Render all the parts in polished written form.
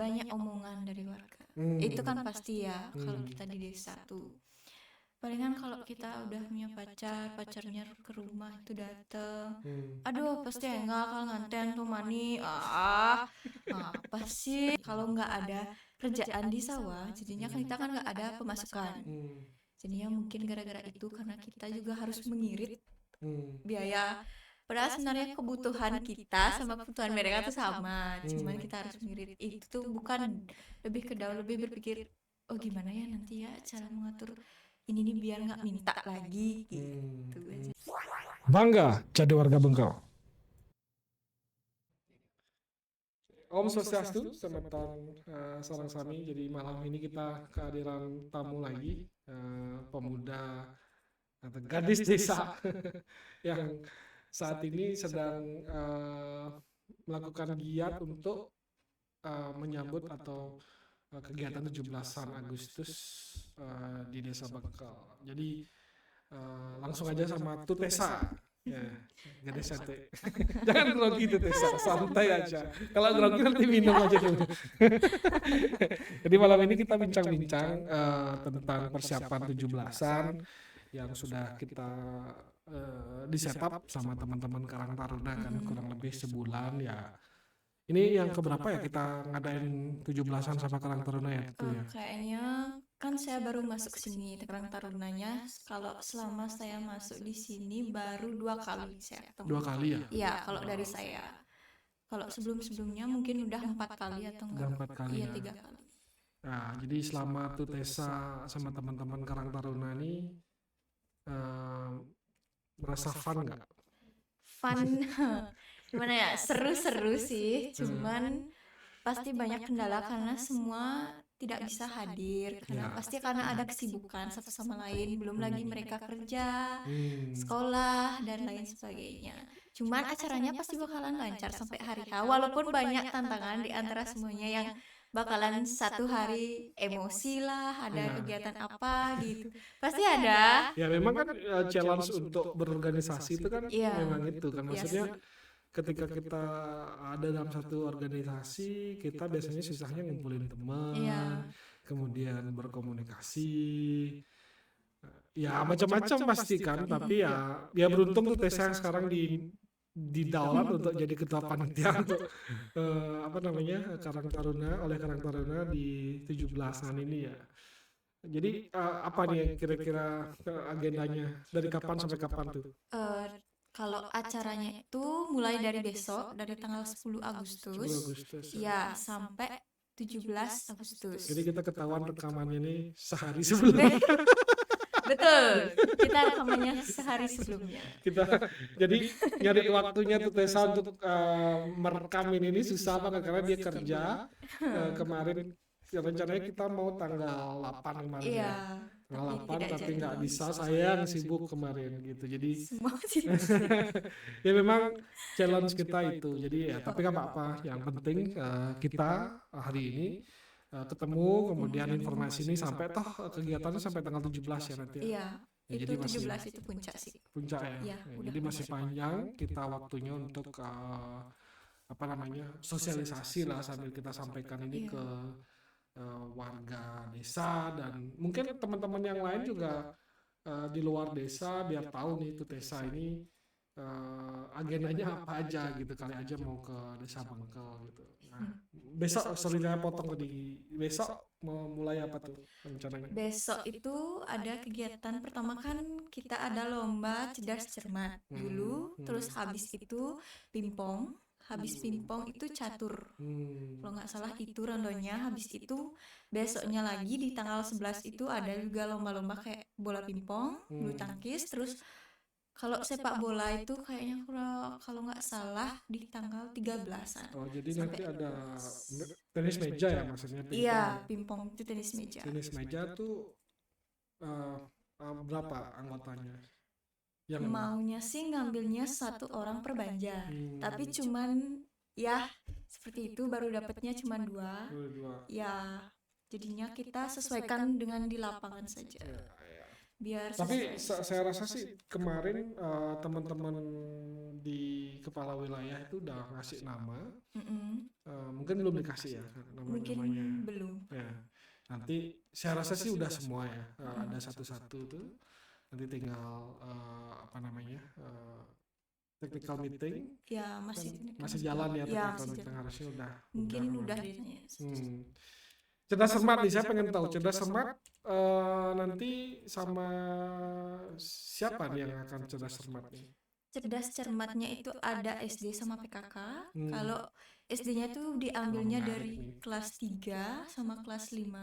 banyak omongan dari warga. Itu kan pasti ya, kalau kita di desa tuh. Palingan kalau kita udah punya pacarnya ke rumah itu dateng, aduh pasti enggak kalau nganten tuh mani, apa sih? Kalau nggak ada kerjaan di sawah, jadinya kita kan nggak ada pemasukan. Jadinya mungkin gara-gara itu karena kita juga harus mengirit biaya. Padahal sebenarnya kebutuhan kita sama kebutuhan mereka tuh sama, cuman kita harus mengirit. Itu bukan lebih ke daun, lebih berpikir, oh gimana ya nanti ya cara mengatur ini nih biar nggak minta lagi gitu aja. Bangga jadi warga Bengkal. Om Swastiastu, semeton sareng sami. Jadi malam ini kita kehadiran tamu lagi, pemuda atau gadis desa yang saat ini sedang melakukan giat untuk menyambut atau kegiatan 17-an Agustus di Desa Bengkal. Jadi langsung aja sama Tutesa. Ya, gadis santai. Jangan grogi Tutesa, santai aja. Kalau grogi nanti minum aja dulu. Jadi malam ini kita bincang-bincang tentang persiapan 17-an yang sudah kita di setup sama teman-teman Karang Taruna kan kurang lebih sebulan ya. Ini yang keberapa ya kita ngadain 17-an sama Karang Taruna ya itu ya? Kayaknya kan saya baru masuk sini Karang Tarunanya. Kalau selama saya masuk di sini baru 2 kali saya ketemu. 2 kali ya? Iya, kalau dari saya. Kalau sebelum-sebelumnya mungkin udah 4 kali atau Udah enggak? 4 kali Iya, ya. 3 kali. Nah, jadi selama Tutesa sama teman-teman Karang Taruna ini merasa fun nggak? Fun, gimana ya? Seru-seru sih. Cuman pasti banyak kendala karena semua tidak bisa hadir karena pasti karena ada kesibukan satu sama lain, belum lagi mereka kerja, sekolah dan lain sebagainya. Cuman acaranya pasti bakalan lancar sampai hari H, walaupun banyak tantangan di antara semuanya yang bakalan satu hari emosi lah, ada kegiatan apa gitu, pasti ada. Ya memang kan challenge untuk berorganisasi itu kan memang itu kan maksudnya ketika kita ada dalam satu organisasi kita biasanya susahnya ngumpulin teman, kemudian berkomunikasi, ya macam-macam pasti kan. Tapi ya beruntung tuh Tessa yang sekarang didaulat untuk jadi ketua panitia untuk apa namanya Karang Taruna oleh Karang Taruna di 17-an ini ya. Jadi apa nih kira-kira agendanya dari kapan sampai kapan tuh? Kalau acaranya itu mulai dari besok, dari tanggal 10 Agustus, ya sampai 17 Agustus. Jadi kita ketahuan rekamannya nih sehari sebelum. Betul, kita rekamannya sehari sebelumnya. Kita jadi nyari waktunya tuh Tessa untuk merekam ini susah banget karena dia kerja kemarin rencananya kita mau tanggal 8 kemarin ya. Tanggal 8 tapi nggak bisa, sayang sibuk kemarin gitu. Jadi ya memang challenge kita itu. Jadi ya tapi nggak apa-apa. Yang penting kita hari ini ketemu, kemudian informasi ini sampai kegiatannya sampai tanggal 17 ya nanti ya. Iya, Ya, itu jadi 17 itu puncak sih. Puncak ya. Jadi masih panjang kita waktunya untuk apa namanya sosialisasi lah sambil kita sampaikan ini ke warga desa dan mungkin teman-teman yang lain juga di luar desa biar tahu nih itu desa ini agendanya apa aja gitu, kali aja mau ke Desa Bengkel gitu. Nah, besok sorry potong tadi. Besok mau mulai apa tuh rencananya? Besok itu ada kegiatan pertama kan kita ada lomba cerdas cermat dulu, terus habis itu pingpong, habis pingpong itu catur. Kalau nggak salah itu rondonya, habis itu besoknya lagi di tanggal 11 itu ada juga lomba-lomba kayak bola pingpong, bulu tangkis, terus kalau sepak bola itu kayaknya kalau nggak salah di tanggal 13-an. Oh, jadi nanti ada tenis meja ya maksudnya pingpong. Iya, pingpong itu tenis meja. Tenis meja tuh berapa anggotanya? Yang maunya sih ngambilnya 1 orang per banja, tapi cuman ya seperti itu baru dapatnya cuma 2. Ya jadinya kita sesuaikan dengan di lapangan saja. biar Tapi sesuai. saya rasa sih kemarin teman-teman di kepala wilayah itu udah ngasih nama. Mm-mm. Mungkin belum dikasih ya Mungkin namanya. belum. Ya, nanti saya rasa sih udah semua ya. Ada satu-satu tuh. Nanti tinggal apa namanya technical meeting. Ya Kan masih masih jalan ya ya technical masih meeting, jalan. harusnya udah Mungkin udah aman. ditanya. Cerdas cermat nih, saya pengen tahu cerdas cermat nanti sama siapa nih yang akan cerdas cermat nih? Cerdas cermatnya itu ada SD sama PKK. Hmm. Kalau SD-nya tuh diambilnya Menarik dari nih. kelas 3 sama kelas 5.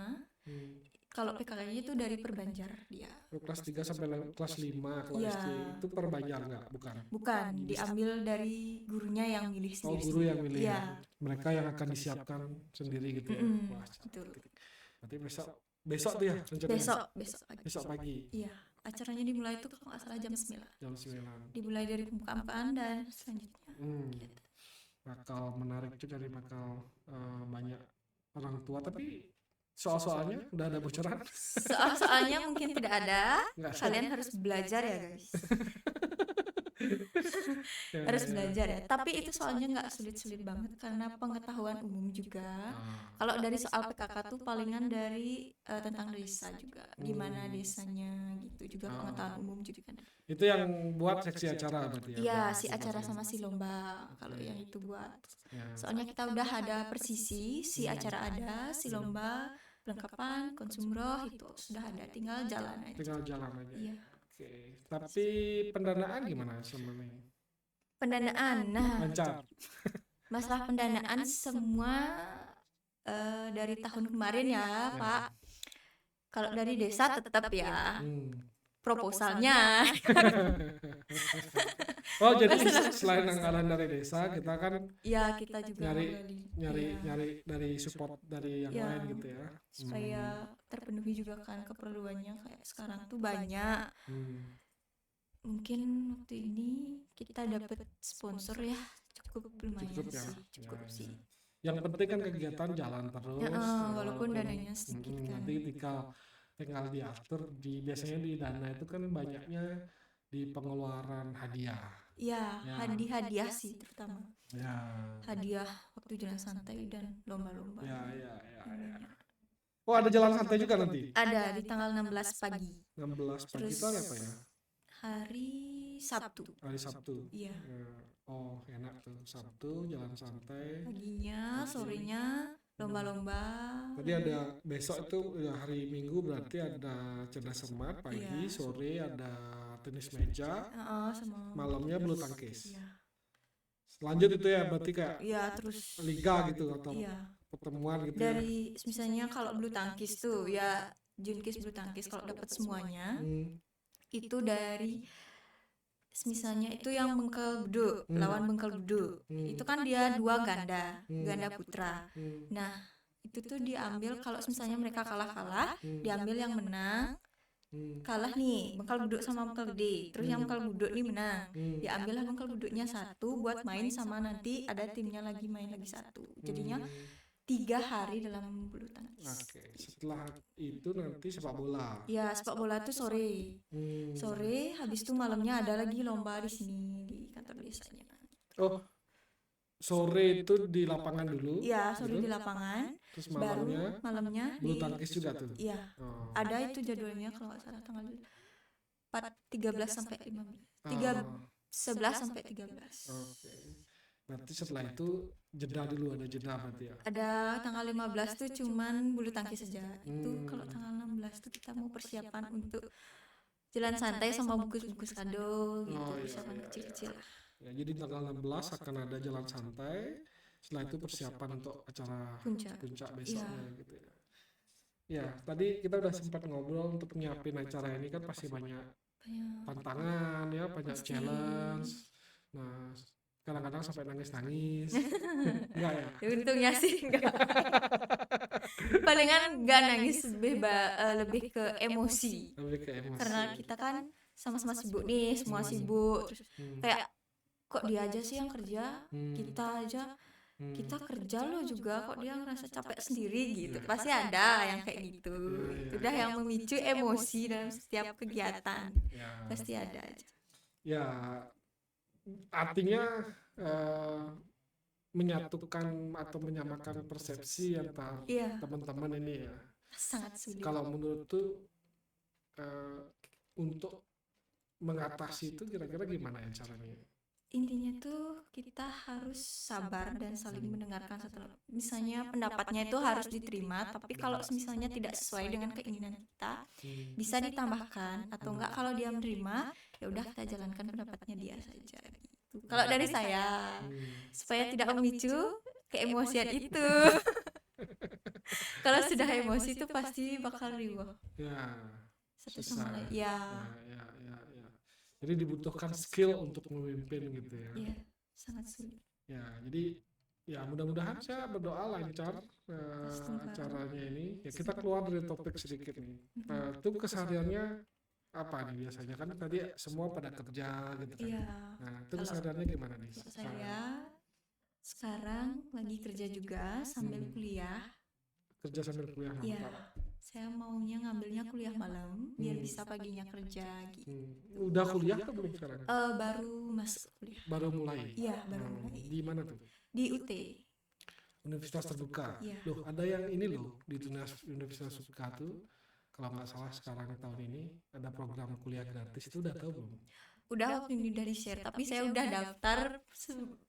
Kalau PKK-nya itu dari Perbanjar dia. Kelas 3 sampai kelas 5 kalau Iya. SD itu Perbanjar nggak? Bukan. Bukan, diambil dari gurunya yang milih Oh, sendiri. guru yang milih Iya. ya. Mereka yang akan disiapkan sendiri gitu ya. Mm-mm, Wah, betul. berarti besok tuh ya rencananya? Besok pagi. Besok pagi Iya, acaranya dimulai itu kalau nggak salah jam 9. jam 9. Dimulai dari pembukaan dan selanjutnya. Gitu. Bakal menarik juga nih, bakal banyak orang tua, tapi soal-soalnya udah ada bocoran? Soalnya mungkin tidak ada. Nggak ada. Kalian harus belajar ya guys. Ya, Harus ya. belajar ya. Tapi itu soalnya nggak sulit-sulit banget karena pengetahuan umum juga. Kalau dari soal PKK tuh palingan dari tentang desa juga. Gimana desanya gitu juga pengetahuan umum juga kan. Itu yang buat seksi acara berarti ya? Iya, si acara sama si lomba. Kalau yang itu buat. Ya. Soalnya kita udah ada persisi, si acara ada, si lomba, pelengkapan, konsumroh itu sudah ada, tinggal jalan aja. Tinggal jalan aja. Iya. Oke. Tapi pendanaan gimana sama nih? Pendanaan, nah Lancar. masalah pendanaan semua dari tahun kemarin ya Pak. Kalau dari desa tetap ya proposalnya. Oh, jadi selain anggaran dari desa, kita kan Ya kita juga nyari Iya. dari support dari yang Ya, lain gitu ya. supaya terpenuhi juga kan keperluannya kayak sekarang tuh banyak. Mungkin waktu ini kita dapat sponsor ya cukup lumayan Cukup ya. sih, cukup Ya, sih. Yang penting kan kegiatan jalan terus. Ya, walaupun dananya sedikit kan. Nanti tinggal diatur biasanya di dana itu kan banyaknya di pengeluaran hadiah. Ya, Ya. hadiah sih terutama. Ya. Hadiah waktu jalan santai dan lomba-lomba. Ya. Oh, ada jalan santai juga nanti. Ada di tanggal 16 pagi. 16 pagi itu Terus- hari apa ya? Hari Sabtu. Hari Sabtu. Iya. Oh, enak tuh. Sabtu jalan santai. Paginya, sorenya lomba-lomba. Tadi ada besok itu hari Minggu, berarti ada cerdas cermat pagi, Iya. sore ada tenis meja, Sama malamnya bulu tangkis. Iya. Lanjut itu ya berarti kayak Iya, terus liga gitu atau iya. pertemuan gitu ya. Dari misalnya kalau bulu tangkis tuh ya Junkis bulu tangkis kalau dapat semuanya itu dari misalnya itu yang Bengkel Bedu lawan Bengkel Bedu itu kan dia dua ganda putra. Nah itu tuh diambil kalau misalnya mereka kalah diambil yang menang, kalah nih Bengkel Bedu sama Bengkel Gede, terus yang Bengkel Bedu nih menang, diambillah Bengkel Bedunya satu buat main sama nanti ada timnya lagi main lagi satu, jadinya 3 hari dalam bulu tangkis. Oke, setelah itu nanti sepak bola. Ya, sepak bola tuh sore. Sore, habis itu malamnya ada lagi lomba di sini di kantor desanya. Oh, sore itu di lapangan dulu. Iya, sore di lapangan. Terus Baru malamnya bulu di tangkis juga tuh. Iya. Oh. Ada itu jadwalnya kalau nggak salah tanggal 13 sampai 15. Oh. 11 sampai 13. Oke. Berarti setelah itu jeda dulu, ada jeda berarti ya. Ada tanggal 15 tuh cuman bulu tangkis saja. Itu kalau tanggal 16 tuh kita mau persiapan untuk jalan santai sama bungkus-bungkus kado gitu, persiapan kecil-kecil lah. Ya, jadi tanggal 16 akan ada jalan santai. Setelah itu persiapan untuk acara Puncak. besoknya gitu ya. Ya, tadi kita udah sempat ngobrol untuk nyiapin acara ini kan pasti banyak tantangan ya, banyak challenge. Nah, kadang-kadang sampai nangis-nangis. Enggak ya? Untungnya sih enggak. Palingan enggak nangis, lebih ke emosi. Lebih ke emosi. Karena kita kan sama-sama sibuk nih, semua sibuk. Terus kayak kok dia aja sih yang kerja, kita aja kita kerja loh juga kok dia ngerasa capek sendiri gitu. Pasti ada yang kayak gitu. Itu udah yang memicu emosi dalam setiap kegiatan. Pasti ada aja. Ya, artinya menyatukan atau menyamakan persepsi antar teman-teman ini ya. Sangat sulit. Kalau menurut tuh untuk mengatasi itu kira-kira gimana ya caranya? Intinya tuh kita harus sabar dan saling mendengarkan setelah misalnya pendapatnya itu harus diterima, tapi kalau misalnya tidak sesuai dengan keinginan kita bisa ditambahkan, atau enggak kalau dia menerima ya udah kita jalankan pendapatnya dia saja gitu. Kalau dari saya supaya tidak memicu keemosian itu. Kalau sudah emosi itu pasti bakal riuh. Ya, Satu sama lain. Ya. Jadi dibutuhkan skill untuk memimpin gitu ya. Iya, sangat sulit. Ya, jadi ya mudah-mudahan saya berdoa lancar acaranya ini. Ya kita keluar dari topik sedikit nih. Itu kesehariannya apa nih biasanya? Kan tadi semua pada kerja gitu kan. Iya. Nah, itu kesehariannya gimana nih? Saya sekarang lagi kerja juga sambil kuliah. Kerja sambil kuliah. Iya. Saya maunya ngambilnya kuliah malam biar bisa paginya kerja gitu. Udah kuliah atau belum sekarang? Baru masuk kuliah. Baru mulai? Iya, baru mulai. Di mana tuh? Di UT. Universitas Terbuka. Iya. Loh, ada yang ini loh di Universitas Terbuka tuh, kalau nggak salah sekarang tahun ini ada program kuliah gratis, itu udah tahu belum? Udah waktu ini udah di-share, tapi saya udah daftar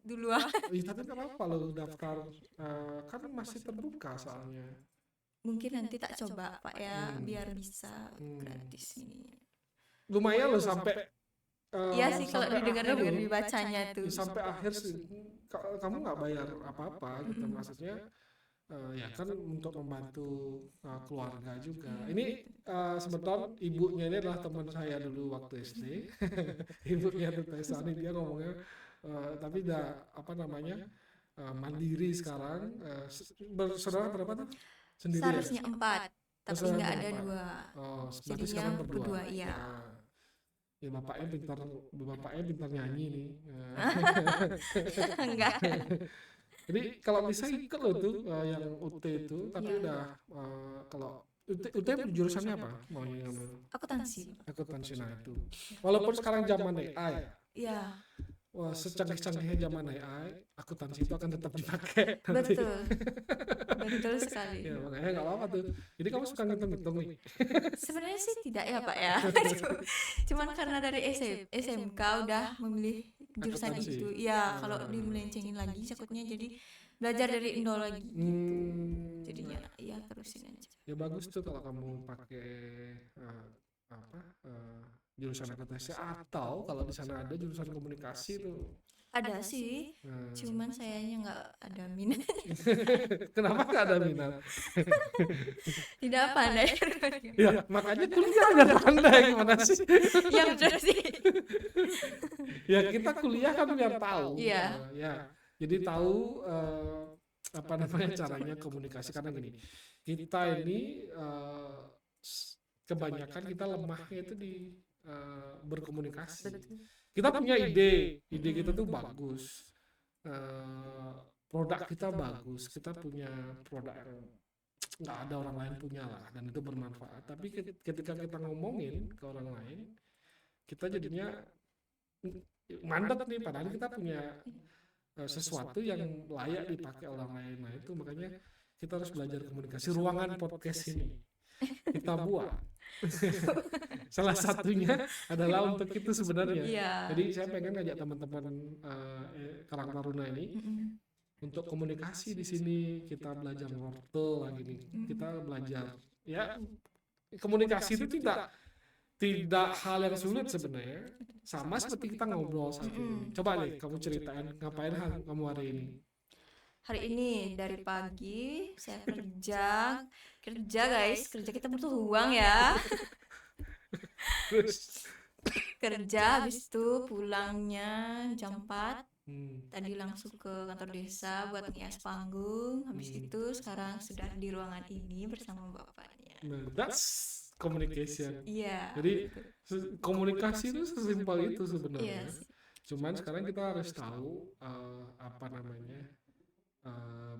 duluan. Tapi kenapa lo daftar? Kan masih terbuka soalnya. Mungkin nanti tak coba Pak ya, biar bisa gratis ini. Lumayan loh sampai. Iya sih kalau didengar dari dibacanya tuh. Sampai akhir sih, kamu nggak bayar apa-apa gitu, maksudnya. Ya kan untuk membantu keluarga juga. Ini sebetulnya ibunya ini adalah teman saya dulu waktu SD. Ibunya tuh Tesani, dia ngomongnya, tapi udah apa namanya mandiri sekarang. Bersaudara berapa tuh? Sendiri. Seharusnya 4, tapi nggak ada 2. Oh, jadinya berdua, iya. Ya bapaknya pintar nyanyi nih. Enggak. Jadi kalau bisa ikut loh tuh yang UT itu, tapi udah kalau UT jurusannya apa? Maunya ngambil? Akuntansi. Nah itu. Walaupun sekarang zaman AI. Iya. Wah, secanggih-canggihnya zaman AI, akuntansi itu akan tetap dipakai. Betul. Betul sekali. Ya, makanya nggak apa-apa tuh. Jadi kamu suka ngitung-ngitung nih? Sebenarnya sih tidak ya Pak ya. Cuman karena dari SMK udah memilih jurusan itu. Ya kalau dimelencengin lagi takutnya jadi belajar dari nol lagi gitu. Jadinya ya terusin aja. Ya bagus tuh kalau kamu pakai jurusan akuntansi, atau kalau di sana ada jurusan komunikasi tuh. Ada sih, cuman sayanya nggak ada minat. Kenapa nggak ada minat? Tidak pandai. Ya makanya kuliah nggak pandai, gimana sih? Ya betul sih. Ya kita kuliah kan biar tahu. Iya. Ya, jadi tahu apa namanya caranya komunikasi, karena gini, kita ini kebanyakan kita lemahnya itu di berkomunikasi. Kita punya ide kita tuh bagus, produk kita bagus, kita punya produk yang nggak ada orang lain punya lah, dan itu bermanfaat. Tapi ketika kita ngomongin ke orang lain, kita jadinya mandek nih, padahal kita punya sesuatu yang layak dipakai orang lain. Nah itu makanya kita harus belajar komunikasi. Ruangan podcast ini kita buat salah satunya adalah untuk itu sebenarnya. Jadi saya pengen ngajak teman-teman Karang Taruna ini untuk komunikasi di sini. Kita belajar wortel lagi nih. Kita belajar ya, komunikasi itu tidak hal yang sulit sebenarnya. Sama seperti kita ngobrol satu ini. Coba deh kamu ceritain ngapain kamu hari ini. Hari ini dari pagi saya kerja guys, kerja kita butuh uang ya. Kerja habis itu pulangnya jam 4. Tadi langsung ke kantor desa buat ngias panggung. Habis itu sekarang sudah di ruangan ini bersama bapaknya. Nah, that's communication. Iya. Jadi komunikasi itu sesimpel itu sebenarnya. Cuman sekarang kita harus tahu apa namanya, eh,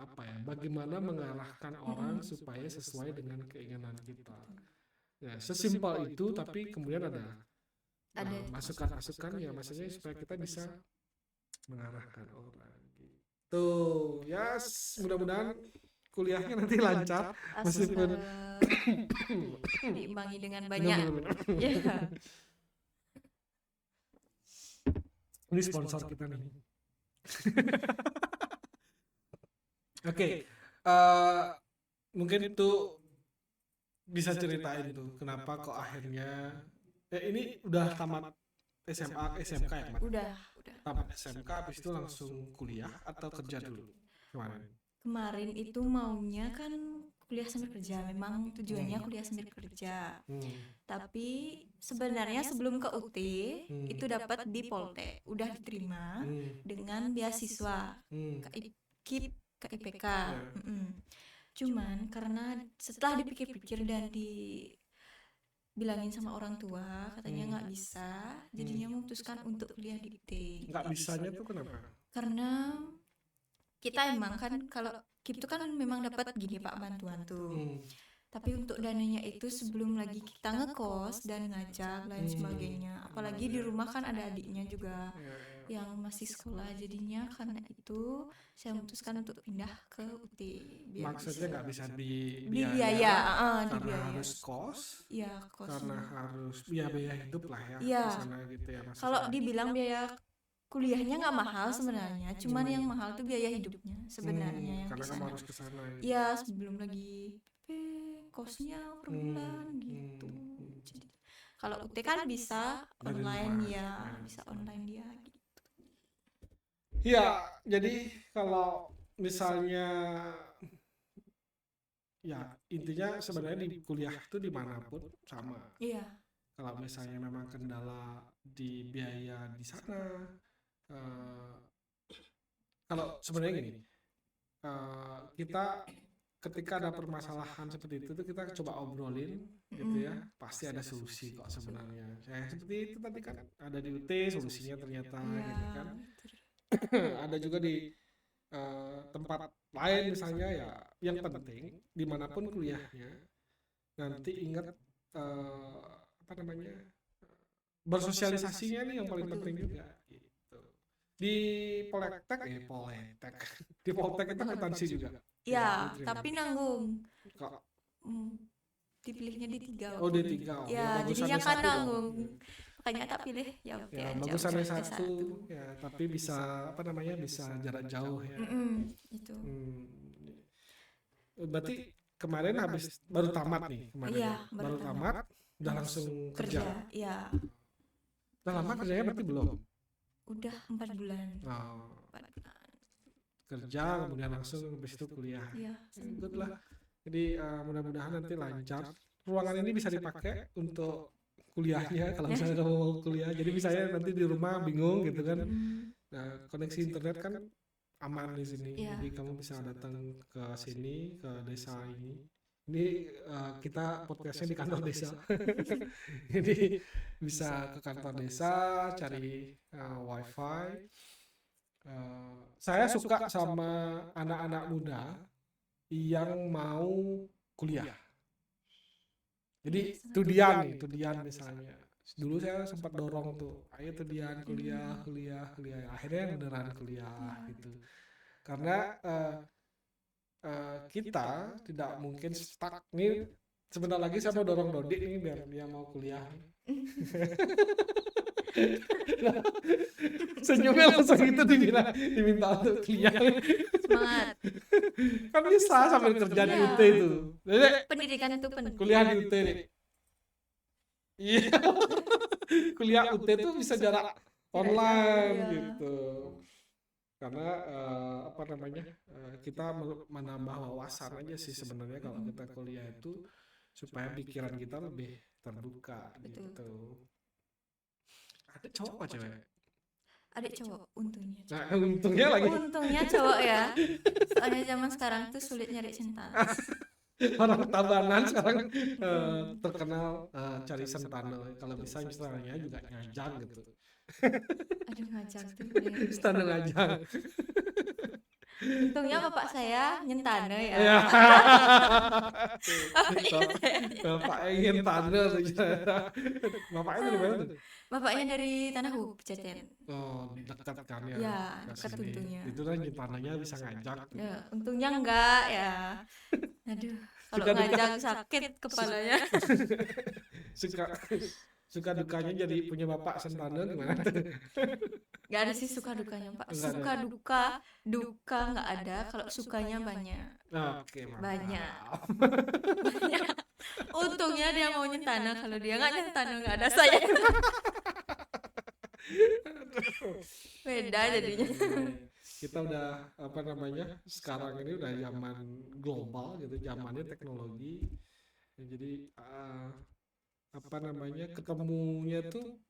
apa ya, bagaimana mengarahkan orang supaya sesuai dengan keinginan kita. Ya, sesimpel itu, tapi kemudian ada masukan-masukan ya, maksudnya supaya kita bisa mengarahkan orang gitu. Ya, mudah-mudahan kuliahnya nanti lancar meskipun diimbangi dengan banyak ya. Ini sponsor kita nih. Oke, mungkin itu bisa ceritain tuh kenapa kok akhirnya ini udah tamat SMA SMK ya kemarin? Udah. Tamat SMK habis itu langsung kuliah atau kerja dulu kemarin? Kemarin itu maunya kan kuliah sambil kerja, memang tujuannya kuliah sambil kerja. Tapi sebenarnya sebelum ke UT itu dapat di Poltek, udah diterima dengan beasiswa ke IPK. Cuman karena setelah dipikir-pikir dan dibilangin sama orang tua, katanya nggak bisa, jadinya memutuskan untuk kuliah di UT. Nggak bisanya tuh kenapa? Karena kita emang kan kalau KIP itu kan memang dapat gini Pak bantuan tuh. Tapi untuk dananya itu sebelum lagi kita ngekos dan ngajak lain sebagainya. Apalagi di rumah kan ada adiknya juga yang masih sekolah, jadinya karena itu saya memutuskan untuk pindah ke UT. Maksudnya nggak bisa biaya, karena biaya. harus kos, Iya, kos. karena harus biaya hidup lah ya, Iya. di sana gitu ya. Kalau dibilang biaya kuliahnya nggak mahal sebenarnya, cuman yang mahal tuh biaya hidupnya sebenarnya yang karena di kamu sana. harus ke sana. Iya, sebelum lagi kosnya per bulan gitu. Jadi, kalau UT kan bisa Dari online rumah. ya, bisa online dia gitu. Iya, jadi kalau misalnya ya intinya sebenarnya di kuliah itu dimanapun sama. Iya. Kalau misalnya memang kendala di biaya di sana, kalau sebenarnya gini, kita ketika ada permasalahan seperti itu tuh kita coba obrolin gitu ya, pasti ada solusi kok sebenarnya. Kayak seperti itu tadi kan ada di UT solusinya ternyata gitu kan. Ada juga di tempat lain misalnya ya, yang penting dimanapun kuliahnya nanti ingat apa namanya, bersosialisasinya nih yang paling penting juga gitu. Di Poltek di Poltek itu akuntansi juga. Ya, tapi nanggung. Kok Dipilihnya di 3. oh di 3. Ya, jadinya kan nanggung. Makanya tak pilih ya UT Ya, aja. bagusan S1 ya, tapi bisa apa namanya, bisa jarak jauh ya. Itu. Berarti kemarin habis baru tamat nih kemarin. Iya, baru tamat udah langsung kerja. Iya. Udah lama kerjanya berarti belum? Udah 4 bulan. Oh, 4 bulan. kerja kemudian langsung habis itu kuliah. Iya. Good lah. Jadi mudah-mudahan nanti lancar. Ruangan ini bisa dipakai untuk kuliahnya kalau misalnya kamu mau kuliah. Jadi misalnya nanti di rumah bingung gitu kan. Nah, koneksi internet kan aman di sini. Iya. Jadi kamu bisa datang ke sini, ke desa ini. Ini kita podcastnya di kantor desa. Jadi bisa ke kantor desa, cari wifi. Saya suka sama anak-anak muda yang mau kuliah. Jadi Tudian misalnya. Dulu saya sempat dorong tuh, ayo Tudian kuliah. Akhirnya beneran kuliah gitu. Karena kita tidak mungkin stuck nih. Sebentar lagi saya mau dorong Dodi nih biar dia mau kuliah. Senyumnya langsung itu diminta untuk kuliah. Semangat. Kan bisa sambil kerja di UT itu. Jadi Pendidikan itu penting. kuliah di UT nih. Iya. Kuliah UT itu bisa jarak online gitu. Karena apa namanya, kita menambah wawasan aja sih sebenarnya kalau kita kuliah itu, supaya pikiran kita lebih terbuka gitu. Ada cowok apa cewek? Adik cowok untungnya. Nah, untungnya lagi Untungnya cowok ya. Soalnya zaman sekarang tuh sulit nyari cinta. orang Tabanan sekarang terkenal cari sentano. Kalau bisa misalnya juga nyajang gitu. Aduh ngajak tuh paling Stano ngajak. untungnya bapak saya nyentane ya. Ya. Bapaknya saya Bapak ingin tanah tuh. Bapaknya dari mana tuh? bapaknya dari Tanahu Pejaten. Oh, dekat kan ya. Ya, ke dekat sini. untungnya. Itu kan tanahnya bisa ngajak. Ya, untungnya enggak ya. Aduh, kalau Suka duka. ngajak sakit kepalanya. Suka dukanya jadi punya bapak sentana gimana? Gak ada sih suka dukanya Pak. Enggak ada. Suka duka nggak ada. Kalau sukanya banyak. Oke, mantap. Banyak. Untungnya dia mau nyentana. Kalau dia nggak nyentana nggak ada saya. Beda jadinya. Kita udah apa namanya? Sekarang ini udah zaman global gitu, zamannya teknologi. Jadi apa namanya? Ketemunya tuh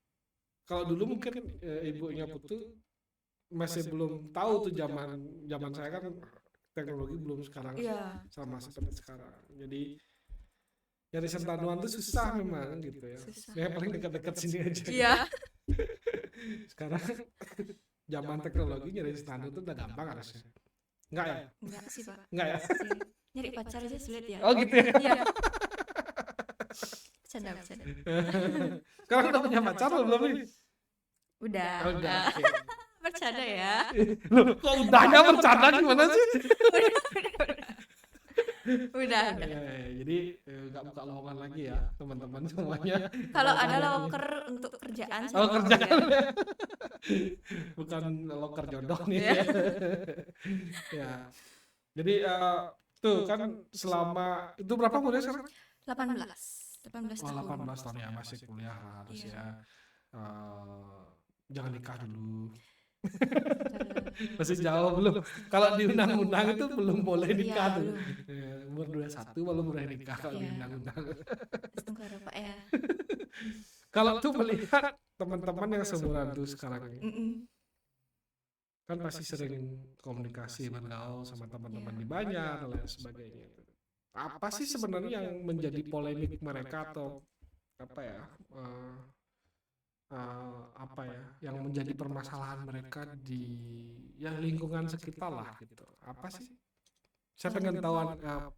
kalau dulu mungkin ibunya Putu masih belum tahu tuh zaman saya kan teknologi belum sekarang Iya. sama seperti sekarang. Jadi nyari sentanuan tuh susah memang gitu ya. Susah. Yang paling dekat-dekat sini aja. Iya. Sekarang zaman teknologi nyari sentanuan tuh udah gampang harusnya. Enggak ya? Enggak sih Pak. Enggak ya? Nyari pacar aja sulit ya. Oh gitu ya. Iya. Bercanda. Sekarang udah punya pacar loh belum nih? Udah. Oh, udah. Oke. Bercanda ya. Loh, kok udahnya bercanda gimana sih? Udah. Jadi nggak buka lowongan lagi ya teman-teman semuanya. Kalau ada loker untuk kerjaan saya Oh mau kerjaan ya. bukan loker jodoh nih. Iya. Ya. Jadi tuh kan selama itu berapa umurnya sekarang? 18 Oh, tahun. 18 tahun ya masih kuliah harus Iya. ya. Jangan nikah dulu. Jangan. Masih jauh belum. Kalau di undang-undang itu belum boleh nikah Iya, tuh. belum. Umur 21 belum boleh nikah kalau di Iya. undang-undang. Tunggu ada Pak ya. Kalau tuh melihat teman-teman yang seumuran tuh sekarang ini, Mm-mm. kan pasti sering komunikasi bergaul sama teman-teman Iya. di banyak dan lain sebagainya. Apa sih sebenarnya yang menjadi polemik mereka atau apa ya? Apa ya yang menjadi permasalahan mereka di ya lingkungan sekitar lah gitu. Apa sih? Saya pengen tahu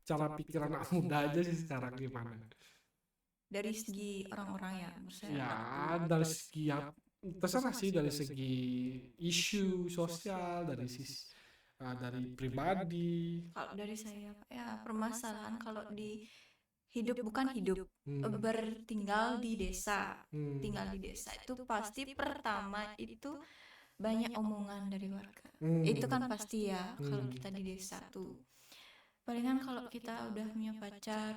cara pikir anak muda aja sih sekarang gimana. Dari segi orang-orang ya, menurut saya. Ya dari segi terserah sih dari segi isu sosial dari sisi dari pribadi. Kalau dari saya Pak, ya permasalahan kalau di bukan hidup Hmm. bertinggal di desa. Hmm. Tinggal di desa itu pasti pertama itu banyak omongan dari warga. Hmm. Itu kan pasti ya kalau Hmm. kita di desa tuh. Palingan kalau kita udah punya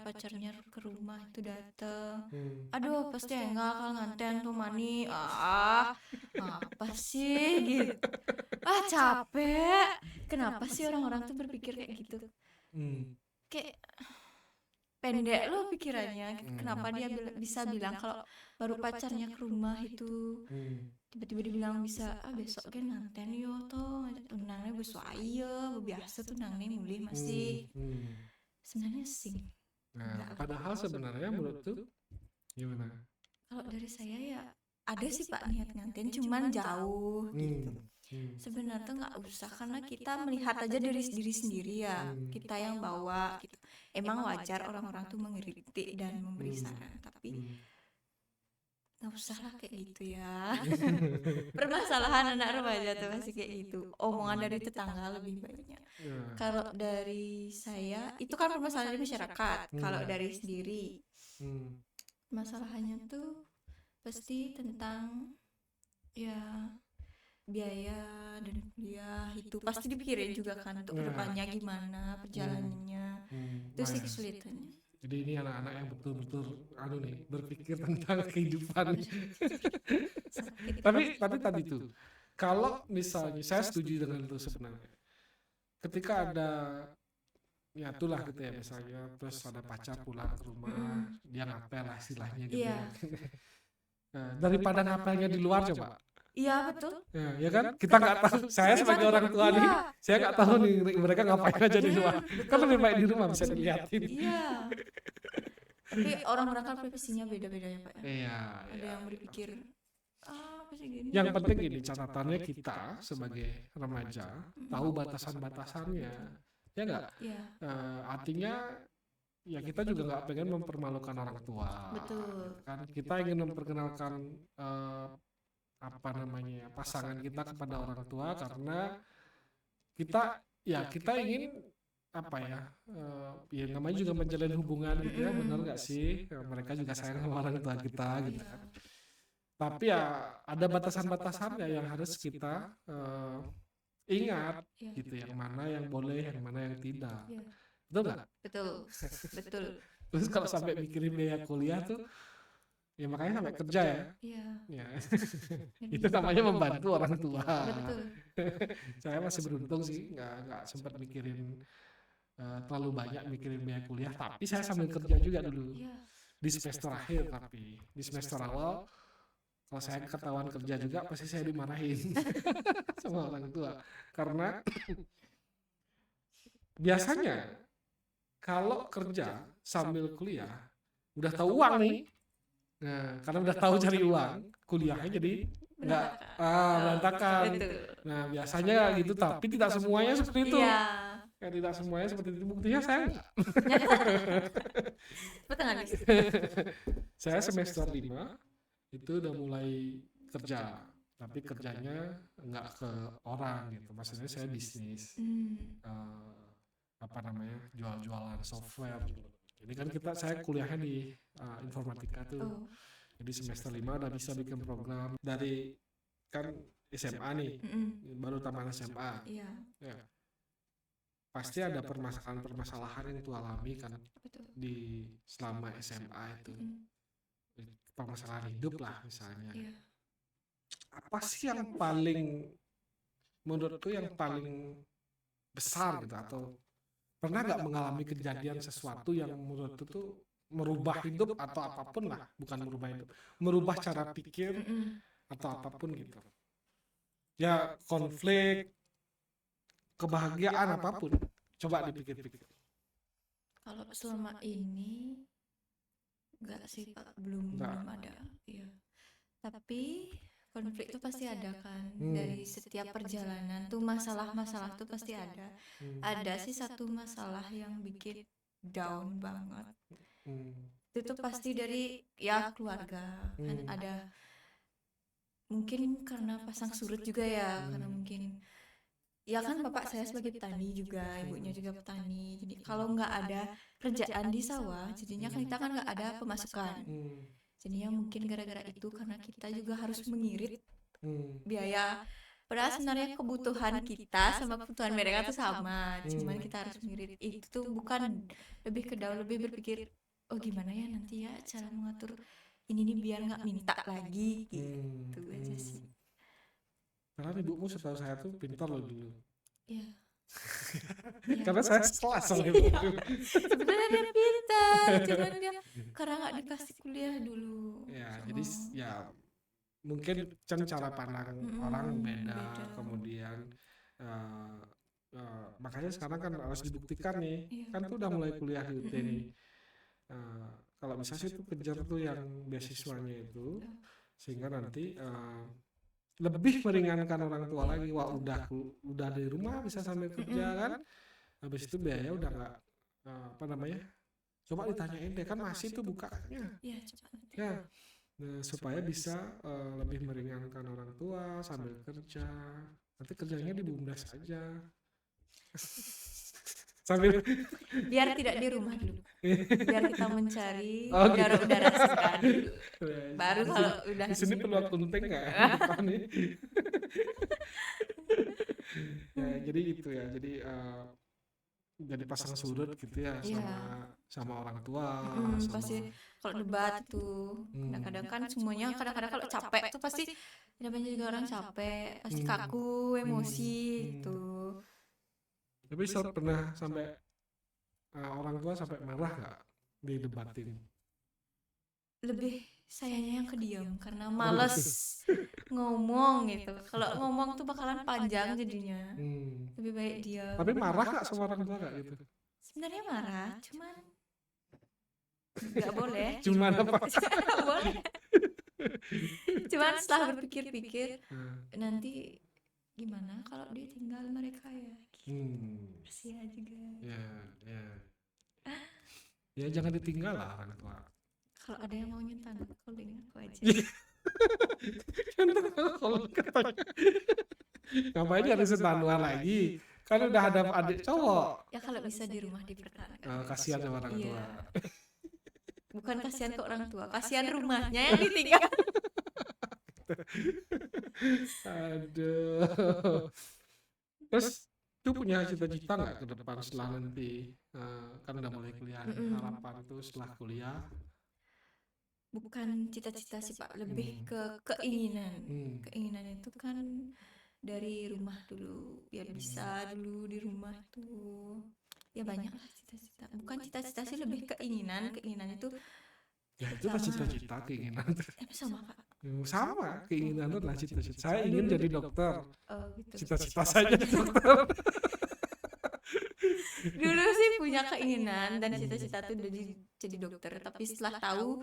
pacarnya ke rumah itu dateng. Hmm. Aduh pasti enggak kalau nganten tuh mani. Apa sih gitu. Capek. Kenapa sih orang-orang tuh berpikir kayak gitu? Hmm. Kayak pendek loh pikirannya. Kenapa dia bisa bilang kalau baru pacarnya ke rumah itu Hmm. tiba-tiba dibilang bisa besok kan nganten yo toh nangnya besok ayo biasa tuh nangnya mulih masih Hmm. sebenarnya sih. Nah, padahal sebenarnya menurut tuh gimana? Kalau dari saya ya ada sih Pak niat nganten cuman jauh gitu. Sebenarnya tuh nggak usah karena kita melihat aja dari diri sendiri ya kita yang bawa gitu. Emang wajar orang-orang tuh mengkritik dan memberi saran tapi nggak usah lah kayak gitu ya. Permasalahan anak remaja tuh masih kayak gitu. Omongan dari tetangga lebih banyak. Kalau dari saya itu kan permasalahan dari masyarakat. Kalau dari sendiri masalahnya tuh pasti tentang ya biaya dan kuliah itu pasti dipikirin juga kan untuk kedepannya gimana perjalanannya. Itu sih kesulitannya. Jadi ini anak-anak yang betul-betul berpikir tentang kehidupan. Tapi tadi tuh kalau misalnya saya setuju dengan itu sebenarnya. Ketika ada ya itulah gitu ya misalnya terus ada pacar pulang ke rumah dia ngapel lah istilahnya gitu. Iya. Daripada ngapelnya di luar coba. Iya betul. Ya kan kita nggak tahu. Saya sebagai orang tua nih, saya nggak tahu nih mereka ngapain aja di luar. Kan lebih baik di rumah bisa dilihatin. Iya. Tapi orang-orang kan privasinya beda-beda ya Pak ya. Iya. Ada yang berpikir apa sih gini. Yang penting gini, catatannya kita sebagai remaja tahu batasan-batasannya, ya nggak? Iya, Artinya ya kita juga nggak pengen mempermalukan orang tua, betul. kan? Kita ingin memperkenalkan apa namanya pasangan kita kepada orang tua karena kita ingin apa ya, ya namanya juga menjalin hubungan gitu ya, benar nggak sih? Mereka juga sayang sama orang tua kita gitu kan. Tapi ya ada batasan-batasannya yang harus kita ingat Iya, gitu, yang mana yang boleh, yang mana yang tidak. iya. Betul nggak? Betul, betul. Terus kalau sampai mikirin biaya kuliah tuh, ya makanya sampai kerja ya. Iya, Ya, jadi itu namanya membantu orang tua. betul. Saya masih beruntung sih, nggak sempat mikirin terlalu banyak mikirin biaya kuliah. Tapi saya sambil kerja juga dulu Iya, di semester akhir. Tapi di semester awal, kalau saya ketahuan kerja juga, pasti saya dimarahin sama orang tua. Karena biasanya kalau kerja sambil kuliah, udah tahu uang nih. Nah, karena udah tahu cari uang, kuliahnya jadi nggak berantakan. betul. Nah, biasanya gitu, tapi tidak semuanya seperti itu. Iya, Ya, tidak semuanya seperti itu. Buktinya saya nggak. betul nggak nih? Saya semester 5 itu udah mulai kerja. Tapi kerjanya nggak ke orang gitu. Maksudnya saya bisnis. Apa namanya, jual-jualan software. Jadi kan saya kuliahnya di informatika tuh. Oh, Jadi semester 5 udah bisa bikin program dari kan SMA nih, baru taman SMA. iya, Ya, pasti ada permasalahan-permasalahan yang tuh alami kan betul. di selama SMA itu. Permasalahan hidup lah misalnya. Iya, Apa sih yang paling menurutku yang paling besar gitu, atau pernah nggak mengalami kejadian sesuatu yang menurut itu merubah hidup atau apapun lah, bukan merubah hidup, merubah cara pikir atau apapun gitu. Ya konflik, kebahagiaan apapun, coba dipikir-pikir. kalau selama ini enggak sih Pak, belum Nggak. ada. Iya. Tapi konflik itu pasti ada kan, Hmm. dari setiap perjalanan tuh masalah-masalah tuh pasti ada. Ada sih satu masalah yang bikin down banget. Itu tuh pasti dari ya keluarga kan, ada mungkin karena pasang surut juga ya, karena mungkin ya kan bapak saya sebagai petani juga, ibunya juga petani. Jadi kalau nggak ada kerjaan di sawah, jadinya kan kita kan nggak ada pemasukan. Jadinya mungkin gara-gara itu, karena kita juga harus mengirit biaya. Padahal sebenarnya kebutuhan kita sama kebutuhan mereka tuh sama, cuman kita harus mengirit. Itu tuh bukan lebih ke down, lebih berpikir, oh gimana ya nanti ya cara mengatur ini nih biar nggak minta lagi gitu aja sih. Karena ibumu setahu saya tuh pintar loh dulu. Iya. Karena saya sekelas sama ibu. Sebenarnya dia pintar, cuman dia karena nggak dikasih kuliah dulu. Ya, jadi ya mungkin cara pandang orang beda. Kemudian makanya sekarang kan harus dibuktikan nih. Kan tuh udah mulai kuliah di UT nih. Kalau bisa sih tuh kejar tuh yang beasiswanya itu, sehingga nanti lebih meringankan orang tua lagi. Wah, udah dari rumah bisa sambil kerja kan. Habis itu biaya udah nggak apa namanya, coba ditanyain deh, kan masih tuh bukanya Iya, cepat. ya. Nah, supaya bisa lebih meringankan orang tua sambil kerja. Nanti kerjanya di BUMDes aja. Sambil Biar tidak di rumah dulu. Biar kita mencari Oh, gitu. udara-udara segar dulu. Baru kalau udah di sini perlu akunting nggak? Apa nih? Ya, jadi itu ya. Jadi pasang surut gitu ya sama orang tua. Pasti kalau debat tuh kadang-kadang kan semuanya, kadang-kadang kalau capek tuh pasti namanya juga orang capek, pasti kaku, emosi gitu. Tapi pernah sampai orang tua sampai marah nggak didebatin? Lebih sayanya yang kediam karena males ngomong gitu. Kalau ngomong tuh bakalan panjang jadinya. Lebih baik diam. Tapi marah nggak sama orang tua nggak gitu? Sebenarnya marah, cuman nggak boleh. Cuman apa? Nggak boleh. Cuman setelah berpikir-pikir, Nah, nanti gimana kalau dia tinggal mereka ya? Kasihan juga. ya, ya, ya jangan ditinggal lah orang tua. Kalau ada yang mau nyentan, calling aku aja. Kalau katanya ngapain harus luar lagi? Kan udah ada adik cowok. Ya kalau bisa di rumah dipertahankan. Kasihan sama orang tua. Iya. Bukan kasihan ke orang tua, kasihan rumahnya yang ditinggal. Aduh. Terus tuh punya cita-cita nggak ke depan setelah nanti kan udah mulai kuliah, harapan tuh setelah kuliah? Bukan cita-cita sih Pak, lebih Hmm. ke keinginan. Hmm. Keinginan itu kan dari rumah dulu, biar bisa dulu di rumah itu. Ya banyak lah cita-cita. Bukan cita-cita sih, lebih keinginan. Keinginan itu Ya itu lah cita-cita, keinginan. sama Pak. Sama, keinginan adalah cita-cita. Saya ingin jadi dokter. Oh gitu. Cita-cita saya jadi dokter. Dulu sih punya keinginan dan cita-cita tuh jadi dokter, tapi setelah tahu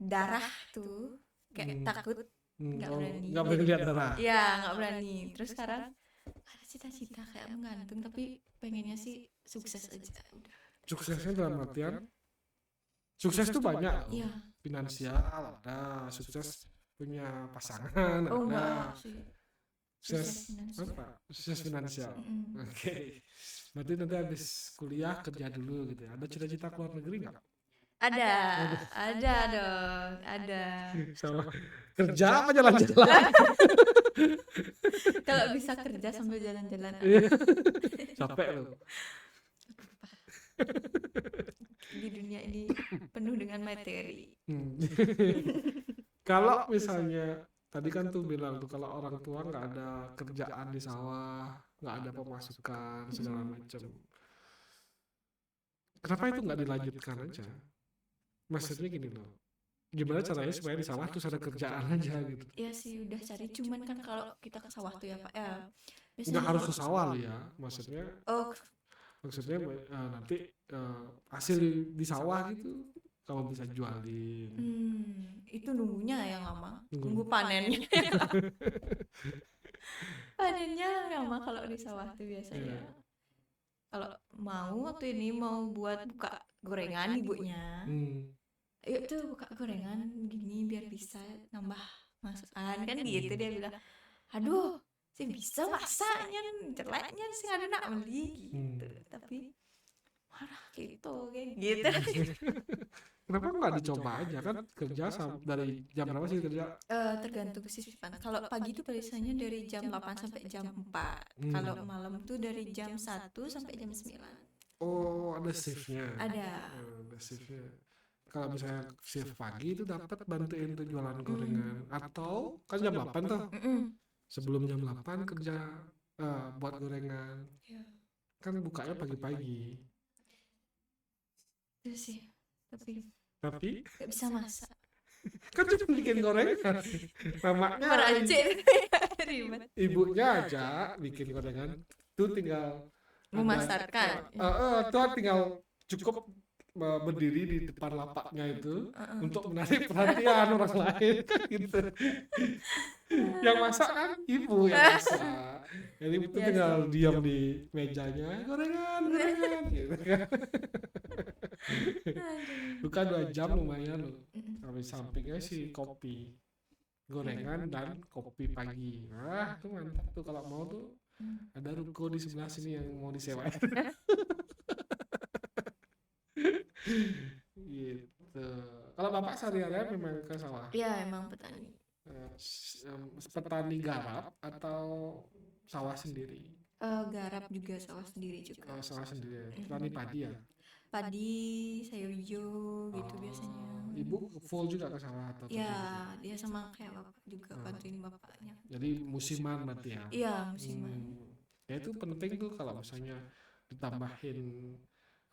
darah tuh kayak takut, nggak berani. Nggak boleh lihat darah. Ya nggak berani. Terus sekarang ada cita-cita kayak menggantung, tapi pengennya sih sukses aja udah. Suksesnya dalam artian sukses tuh banyak. Iya. Finansial ada, sukses punya pasangan Oh ada. enggak sih. Sukses finansial. apa? Sukses finansial. Mm-mm. Oke. Berarti nanti habis kuliah kerja dulu gitu ya. Ada cita-cita keluar negeri nggak? Ada dong, ada. Sama kerja apa jalan-jalan? Kalau bisa kerja sambil jalan-jalan. Capek loh. Di dunia ini penuh dengan materi. Kalau misalnya tadi kan tuh bilang tuh kalau orang tua nggak ada kerjaan di sawah, nggak ada pemasukan segala macam. Kenapa itu nggak dilanjutkan aja? Maksudnya gini loh, gimana caranya supaya di sawah terus ada kerjaan aja gitu? Ya sih udah cari, cuman kan kalau kita ke sawah tuh ya Pak ya. Nggak harus ke sawah loh ya, maksudnya Oh, nanti hasil di sawah gitu kamu bisa jualin. itu nunggunya yang lama. Nunggu. Nunggu panennya. Panennya lama kalau di sawah tuh biasanya. Iya. Kalau mau waktu ini mau buat buka gorengan ibunya. Ayo tuh buka gorengan gini biar bisa nambah masukan kan gitu, dia bilang. Aduh, sih bisa masaknya, jeleknya sih ada nak beli gitu. Tapi marah gitu kayak gitu. Kenapa nggak dicoba aja kan kerja dari jam berapa sih kerja? Tergantung shiftan. Kalau pagi itu biasanya dari jam 8 sampai jam 4. Kalau malam tuh dari jam 1 sampai jam 9. Oh, ada shiftnya. Ada. Ada shiftnya. Kalau misalnya shift pagi itu dapat bantuin tuh jualan gorengan atau kan jam 8 tuh. Sebelum jam 8 kerja buat gorengan. Ya. Kan bukanya pagi-pagi. Itu sih. Tapi Gak bisa masak. kan cuma bikin gorengan. Namanya Meracik. Ribet. ibunya aja bikin gorengan. Tuh tinggal Memasarkan. tuh tinggal cukup berdiri di depan lapaknya itu untuk menarik perhatian orang lain kan gitu. Yang masak kan ibu yang masak. Jadi itu Iya tinggal diam di mejanya gorengan gitu kan. Buka 2 jam lumayan loh. Sampai sampingnya sih kopi, gorengan dan kopi pagi. Wah itu mantap tuh kalau mau tuh. Ada ruko di sebelah sini yang mau disewain. Gitu. Kalau bapak sehari-hari memang ke sawah? Iya emang petani. Petani garap atau sawah sendiri? Garap juga, sawah sendiri juga. Sawah sendiri. Petani padi ya? Padi, sayur hijau gitu biasanya. Ibu full juga ke sawah atau Ya, dia sama kayak bapak juga, bantuin bapaknya. jadi musiman berarti ya? Iya, musiman. Ya itu penting tuh kalau misalnya ditambahin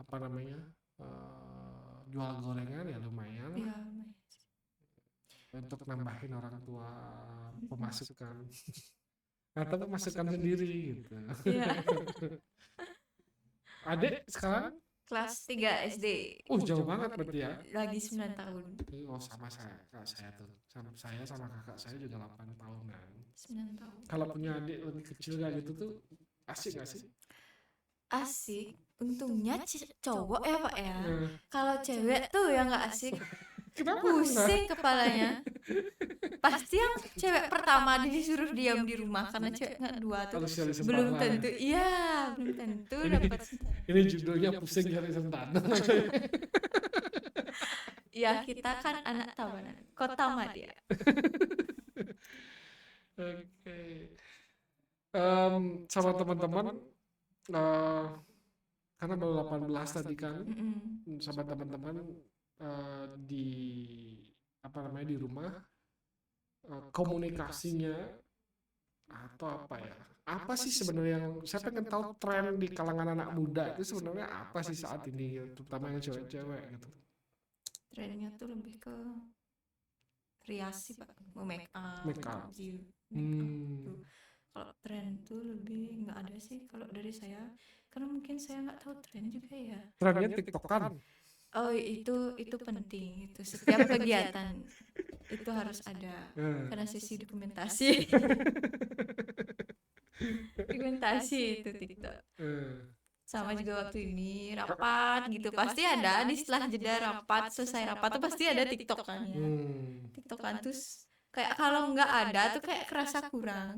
apa namanya jual gorengan ya lumayan Iya, untuk nambahin orang tua pemasukan atau pemasukan sendiri gitu. Iya. Adik sekarang kelas 3 SD. Jauh banget berarti ya. Lagi 9 tahun. Sama saya tuh. Sama kakak saya juga 8 tahunan. 9 tahun. Kalau punya adik lebih kecil kayak gitu tuh asik gak sih? Asik. Untungnya cowok ya Pak ya. Kalau cewek tuh yang nggak asik. Kenapa? Pusing kepalanya. Pasti yang cewek pertama disuruh diam di rumah karena cewek kedua tuh belum tentu. Iya, belum tentu dapat. Ini judulnya pusing cari sentanan. Ya kita kan anak Tabanan, Kota Madia. Oke. Sama teman-teman karena baru 18 tadi kan, sama teman-teman di di rumah, komunikasinya atau apa ya? Apa sih sebenarnya yang saya pengen tahu tren di kalangan anak muda itu sebenarnya apa sih saat ini, terutama yang cewek-cewek gitu? Trennya tuh lebih ke riasi Pak, make up. Tuh. Kalau tren tuh lebih nggak ada sih kalau dari saya, karena mungkin saya nggak tahu tren juga ya. Trennya TikTokan. Oh itu penting, itu setiap kegiatan itu harus ada karena sesi dokumentasi. Dokumentasi itu TikTok. Sama juga waktu ini rapat gitu pasti ada di setelah jeda rapat, selesai rapat tuh pasti ada TikTokannya. TikTokan tuh kayak kalau nggak ada tuh kayak kerasa kurang.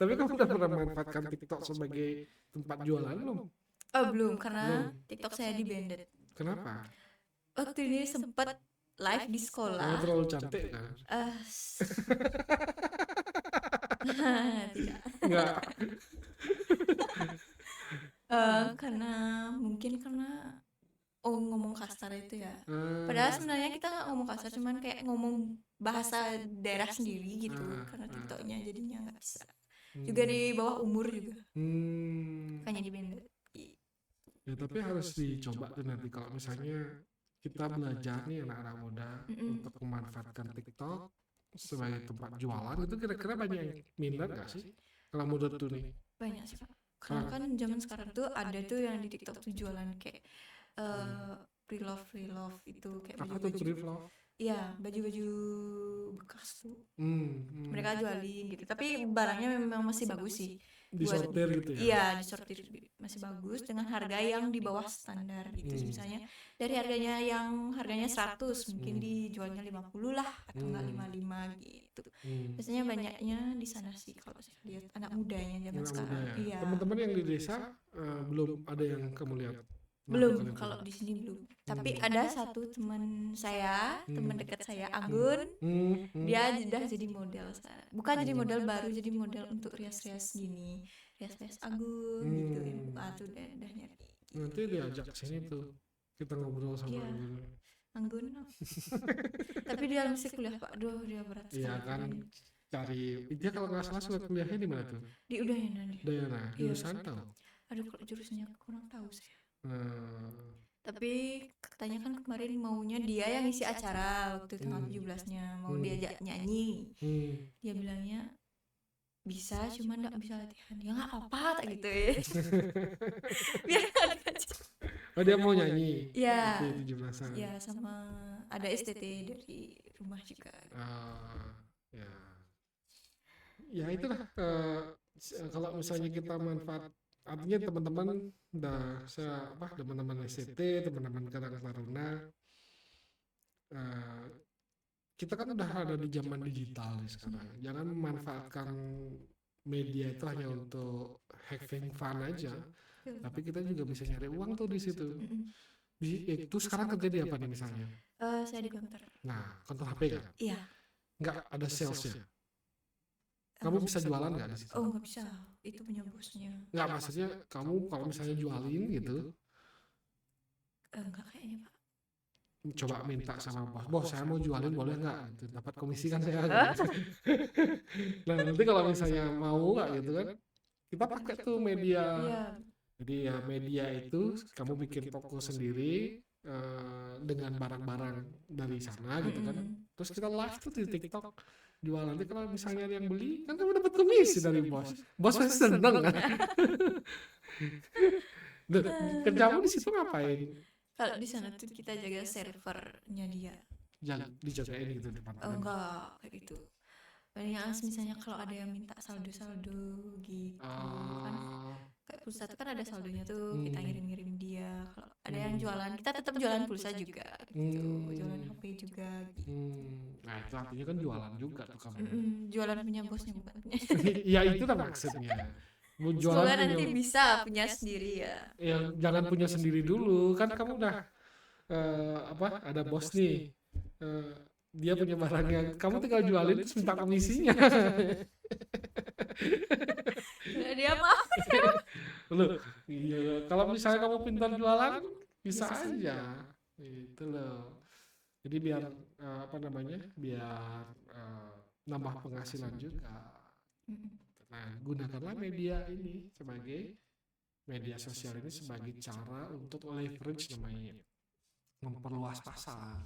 Tapi kamu udah pernah memanfaatkan TikTok sebagai tempat jualan belum? Belum, karena TikTok saya di-banned. Kenapa? Waktu ini sempat live di sekolah. Terlalu cantik kan? Tidak. Enggak. Karena ngomong kasar itu ya. Padahal sebenarnya kita nggak ngomong kasar, cuman kayak ngomong bahasa daerah sendiri gitu. Karena TikToknya jadinya nggak bisa. Juga di bawah umur juga. Makanya di-banned. Ya tapi harus dicoba tuh nanti kalau misalnya kita belajar nih anak-anak muda untuk memanfaatkan TikTok sebagai tempat jualan, itu kira-kira banyak yang minat gak sih kalau menurut tuh nih? Banyak sih Pak. Karena kan zaman sekarang tuh ada tuh yang di TikTok tuh jualan kayak pre-love itu kayak baju-baju. Pre-love? Iya, baju-baju bekas tuh. Mereka jualin gitu. Tapi barangnya memang masih bagus sih. Disortir gitu ya? Iya, disortir masih bagus dengan harga yang di bawah standar gitu. Misalnya dari harganya 100 mungkin dijualnya 50 lah atau enggak 55 gitu. Biasanya banyaknya di sana sih kalau saya lihat anak mudanya zaman sekarang. Ya. Iya. Teman-teman yang di desa belum ada yang kamu lihat? Belum, kalau di sini belum. Tapi ada satu teman saya, teman dekat saya, Anggun. Dia sudah jadi model. Bukan jadi model baru, jadi model untuk rias-rias gini. Rias-rias Anggun gitu. Tuh udah nyari. Nanti diajak ke sini tuh. Kita ngobrol sama Anggun. Tapi dia masih kuliah Pak. Aduh, dia berat sekali. Iya kan. Dia kalau nggak salah sudah kuliahnya di mana tuh? Di Udayana. Jurusan tahu? Aduh, kalau jurusannya kurang tahu saya. Tapi katanya kan kemarin maunya dia yang ngisi acara waktu tanggal 17-nya, mau diajak nyanyi. Dia bilangnya bisa, cuman nggak bisa latihan. Ya nggak apa-apa tak gitu ya. Biar dia mau nyanyi. Iya. 17-an. Iya, sama ada STT dari rumah juga. Ya itulah kalau misalnya kita manfaat. Artinya teman-teman teman-teman SCT, teman-teman Karang Taruna, kita kan udah ada di zaman digital sekarang. Jangan memanfaatkan media itu hanya untuk having fun aja, tapi kita juga bisa nyari uang tuh di situ. Itu sekarang kerja di apa nih misalnya? Saya di kantor. Nah, kantor HP kan? Iya. Nggak ada salesnya? Kamu bisa jualan nggak di situ? Oh, nggak bisa. Itu punya bosnya. Nggak, maksudnya kamu kalau misalnya jualin gitu? Enggak kayaknya Pak. Coba minta sama bos, saya mau jualin boleh nggak? Gitu. Dapat komisi kan saya. Nah nanti kalau misalnya mau nggak gitu kan, kita pakai tuh media. Jadi ya media itu kamu bikin toko sendiri dengan barang-barang dari sana gitu kan. Terus kita live tuh di TikTok. Jualan, nanti kalau misalnya ada yang beli kan kamu dapat komisi dari bos pasti seneng kan. Loh, kerjamu di situ ngapain? Kalau di sana tuh kita jaga servernya dia. Dijagain gitu departemen. Enggak kayak gitu. Palingan misalnya kalau ada yang minta saldo-saldo gitu kan, kayak pulsa tuh kan ada saldonya tuh, kita ngirim-ngirim dia. Kalau ada yang jualan, kita tetap jualan pulsa juga gitu, jualan HP juga gitu. Nah itu artinya kan jualan juga tuh kamu. Jualan punya bosnya bukan punya. Ya itu lah maksudnya. Mau jualan Semoga punya, nanti bisa punya sendiri ya. ya jangan punya sendiri dulu kan kamu udah ada bos nih. Dia punya barangnya, kamu tinggal jualin terus minta komisinya. Dia mah Loh, iya, kalau misalnya kamu pintar jualan bisa aja. Itu loh. Jadi biar biar nambah penghasilan juga. Nah, gunakanlah media ini sebagai media sosial ini sebagai cara untuk leverage namanya, memperluas pasar.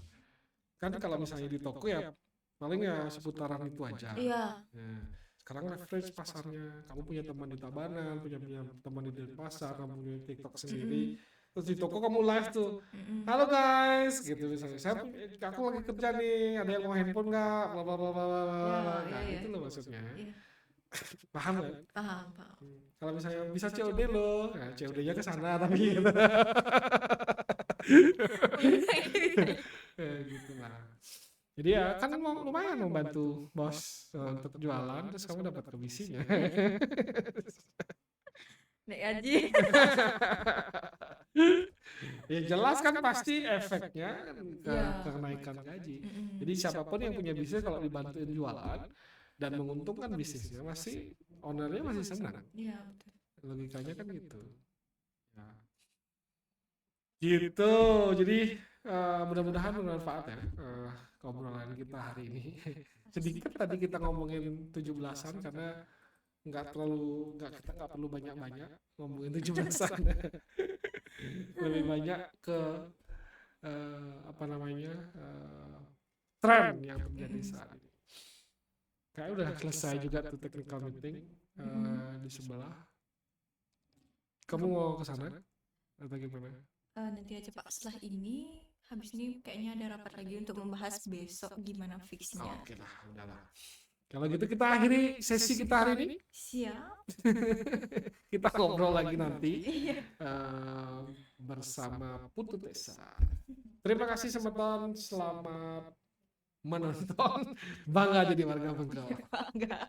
Kan kalau misalnya di toko ya paling ya seputaran itu aja. iya. Nah, sekarang leverage pasarnya. Kamu punya teman di Tabanan, punya teman di Denpasar, kamu punya TikTok sendiri. Terus di toko kamu live tuh, halo guys, gitu misalnya. Aku lagi kerja nih, ada yang mau handphone nggak? Bla bla bla bla bla. Nah, itu loh maksudnya. Paham kan? Paham. Kalau misalnya bisa COD loh, nah COD-nya ke sana tapi gitu. Gitu lah. Jadi ya kan lumayan membantu bos untuk jualan, terus kamu dapat komisinya. Naik gaji. Ya jelas kan pasti efeknya ke kenaikan gaji. Jadi siapapun yang punya bisnis kalau dibantuin jualan dan menguntungkan bisnisnya ownernya masih senang. Iya betul. Logikanya kan gitu. Ya. Gitu. Jadi mudah-mudahan bermanfaat ya obrolan kita hari ini. Sedikit tadi kita ngomongin 17-an karena kita nggak perlu banyak-banyak ngomongin 17-an. Lebih banyak ke tren yang terjadi saat ini. Kayak udah selesai juga tuh technical meeting di sebelah. Kamu mau ke sana atau gimana? Nanti aja Pak, setelah ini habis ini kayaknya ada rapat lagi untuk membahas besok gimana fixnya. Oke lah, udahlah. Kalau gitu kita akhiri sesi kita hari ini. Siap. Kita ngobrol lagi nanti bersama Putu Tessa. Terima kasih teman-teman, selamat menonton. Bangga jadi warga Bengkel. Bangga.